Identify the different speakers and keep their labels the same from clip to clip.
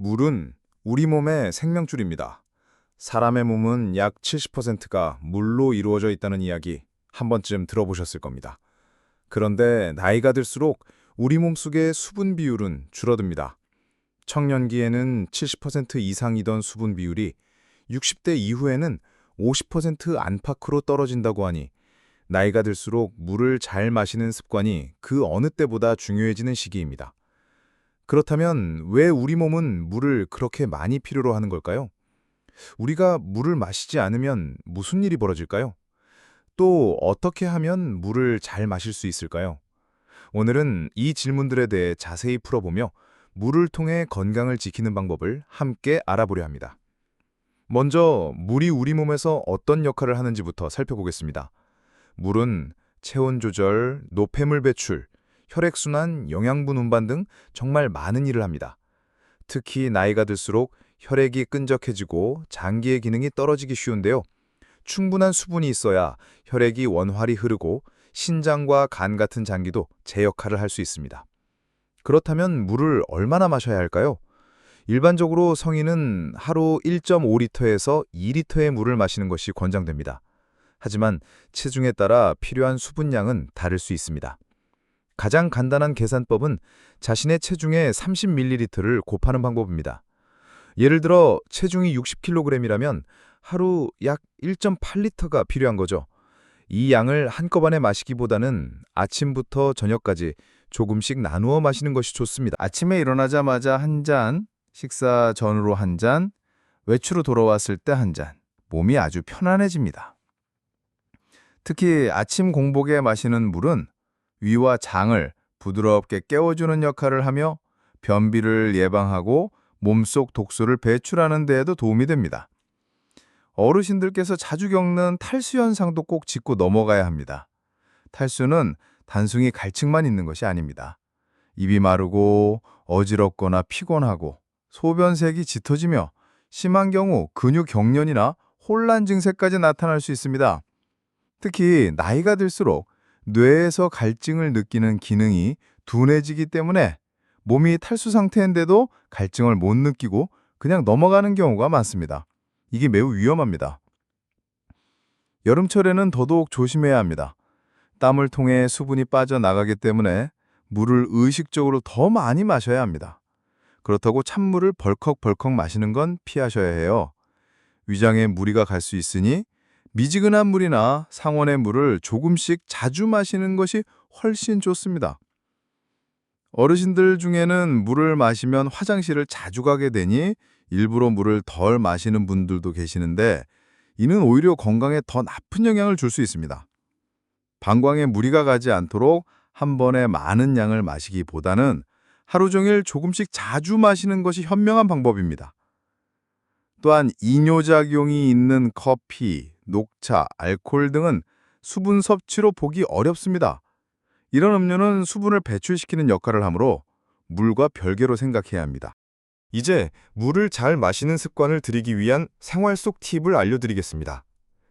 Speaker 1: 물은 우리 몸의 생명줄입니다. 사람의 몸은 약 70%가 물로 이루어져 있다는 이야기 한 번쯤 들어보셨을 겁니다. 그런데 나이가 들수록 우리 몸속의 수분 비율은 줄어듭니다. 청년기에는 70% 이상이던 수분 비율이 60대 이후에는 50% 안팎으로 떨어진다고 하니 나이가 들수록 물을 잘 마시는 습관이 그 어느 때보다 중요해지는 시기입니다. 그렇다면 왜 우리 몸은 물을 그렇게 많이 필요로 하는 걸까요? 우리가 물을 마시지 않으면 무슨 일이 벌어질까요? 또 어떻게 하면 물을 잘 마실 수 있을까요? 오늘은 이 질문들에 대해 자세히 풀어보며 물을 통해 건강을 지키는 방법을 함께 알아보려 합니다. 먼저 물이 우리 몸에서 어떤 역할을 하는지부터 살펴보겠습니다. 물은 체온 조절, 노폐물 배출, 혈액순환, 영양분 운반 등 정말 많은 일을 합니다. 특히 나이가 들수록 혈액이 끈적해지고 장기의 기능이 떨어지기 쉬운데요. 충분한 수분이 있어야 혈액이 원활히 흐르고 신장과 간 같은 장기도 제 역할을 할 수 있습니다. 그렇다면 물을 얼마나 마셔야 할까요? 일반적으로 성인은 하루 1.5리터에서 2리터의 물을 마시는 것이 권장됩니다. 하지만 체중에 따라 필요한 수분량은 다를 수 있습니다. 가장 간단한 계산법은 자신의 체중의 30ml를 곱하는 방법입니다. 예를 들어 체중이 60kg이라면 하루 약 1.8리터가 필요한 거죠. 이 양을 한꺼번에 마시기보다는 아침부터 저녁까지 조금씩 나누어 마시는 것이 좋습니다. 아침에 일어나자마자 한 잔, 식사 전후로 한 잔, 외출로 돌아왔을 때 한 잔. 몸이 아주 편안해집니다. 특히 아침 공복에 마시는 물은 위와 장을 부드럽게 깨워주는 역할을 하며 변비를 예방하고 몸속 독소를 배출하는 데에도 도움이 됩니다. 어르신들께서 자주 겪는 탈수 현상도 꼭 짚고 넘어가야 합니다. 탈수는 단순히 갈증만 있는 것이 아닙니다. 입이 마르고 어지럽거나 피곤하고 소변색이 짙어지며 심한 경우 근육 경련이나 혼란 증세까지 나타날 수 있습니다. 특히 나이가 들수록 뇌에서 갈증을 느끼는 기능이 둔해지기 때문에 몸이 탈수 상태인데도 갈증을 못 느끼고 그냥 넘어가는 경우가 많습니다. 이게 매우 위험합니다. 여름철에는 더더욱 조심해야 합니다. 땀을 통해 수분이 빠져나가기 때문에 물을 의식적으로 더 많이 마셔야 합니다. 그렇다고 찬물을 벌컥벌컥 마시는 건 피하셔야 해요. 위장에 무리가 갈 수 있으니 미지근한 물이나 상온의 물을 조금씩 자주 마시는 것이 훨씬 좋습니다. 어르신들 중에는 물을 마시면 화장실을 자주 가게 되니 일부러 물을 덜 마시는 분들도 계시는데 이는 오히려 건강에 더 나쁜 영향을 줄 수 있습니다. 방광에 무리가 가지 않도록 한 번에 많은 양을 마시기보다는 하루 종일 조금씩 자주 마시는 것이 현명한 방법입니다. 또한 이뇨작용이 있는 커피, 녹차, 알코올 등은 수분 섭취로 보기 어렵습니다. 이런 음료는 수분을 배출시키는 역할을 하므로 물과 별개로 생각해야 합니다. 이제 물을 잘 마시는 습관을 들이기 위한 생활 속 팁을 알려드리겠습니다.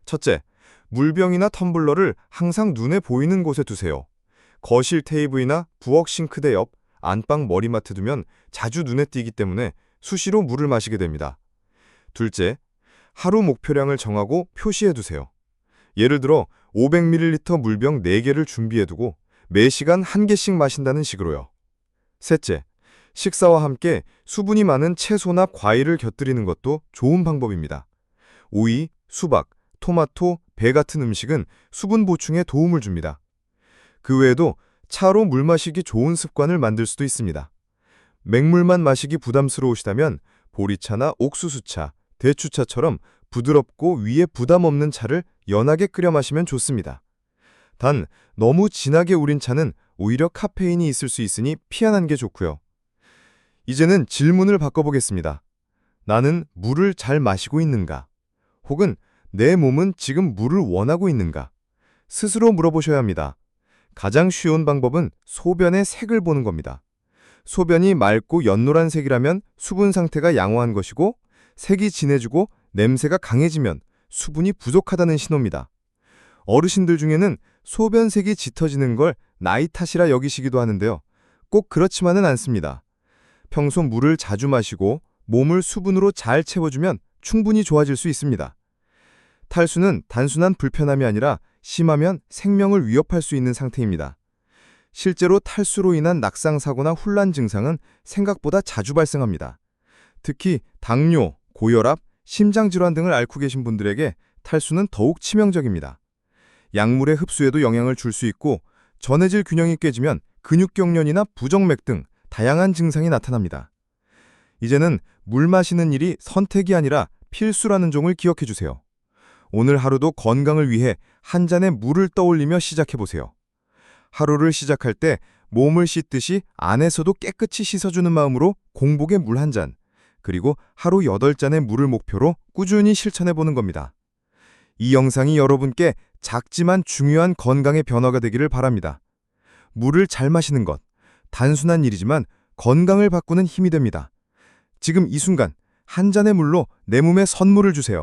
Speaker 1: 첫째, 물병이나 텀블러를 항상 눈에 보이는 곳에 두세요. 거실 테이블이나 부엌 싱크대 옆, 안방 머리맡에 두면 자주 눈에 띄기 때문에 수시로 물을 마시게 됩니다. 둘째, 하루 목표량을 정하고 표시해두세요. 예를 들어 500ml 물병 4개를 준비해두고 매 시간 1개씩 마신다는 식으로요. 셋째, 식사와 함께 수분이 많은 채소나 과일을 곁들이는 것도 좋은 방법입니다. 오이, 수박, 토마토, 배 같은 음식은 수분 보충에 도움을 줍니다. 그 외에도 차로 물 마시기 좋은 습관을 만들 수도 있습니다. 맹물만 마시기 부담스러우시다면 보리차나 옥수수차, 대추차처럼 부드럽고 위에 부담 없는 차를 연하게 끓여 마시면 좋습니다. 단, 너무 진하게 우린 차는 오히려 카페인이 있을 수 있으니 피하는 게 좋고요. 이제는 질문을 바꿔보겠습니다. 나는 물을 잘 마시고 있는가? 혹은 내 몸은 지금 물을 원하고 있는가? 스스로 물어보셔야 합니다. 가장 쉬운 방법은 소변의 색을 보는 겁니다. 소변이 맑고 연노란색이라면 수분 상태가 양호한 것이고 색이 진해지고 냄새가 강해지면 수분이 부족하다는 신호입니다. 어르신들 중에는 소변색이 짙어지는 걸 나이 탓이라 여기시기도 하는데요. 꼭 그렇지만은 않습니다. 평소 물을 자주 마시고
Speaker 2: 몸을 수분으로 잘 채워주면 충분히 좋아질 수 있습니다. 탈수는 단순한 불편함이 아니라 심하면 생명을 위협할 수 있는 상태입니다. 실제로 탈수로 인한 낙상사고나 혼란 증상은 생각보다 자주 발생합니다. 특히 당뇨, 고혈압, 심장질환 등을 앓고 계신 분들에게 탈수는 더욱 치명적입니다. 약물의 흡수에도 영향을 줄 수 있고 전해질 균형이 깨지면 근육경련이나 부정맥 등 다양한 증상이 나타납니다. 이제는 물 마시는 일이 선택이 아니라 필수라는 점을 기억해 주세요. 오늘 하루도 건강을 위해 한 잔의 물을 떠올리며 시작해 보세요. 하루를 시작할 때 몸을 씻듯이 안에서도 깨끗이 씻어주는 마음으로 공복에 물 한 잔, 그리고 하루 8잔의 물을 목표로 꾸준히 실천해 보는 겁니다. 이 영상이 여러분께 작지만 중요한 건강의 변화가 되기를 바랍니다. 물을 잘 마시는 것, 단순한 일이지만 건강을 바꾸는 힘이 됩니다. 지금 이 순간 한 잔의 물로 내 몸에 선물을 주세요.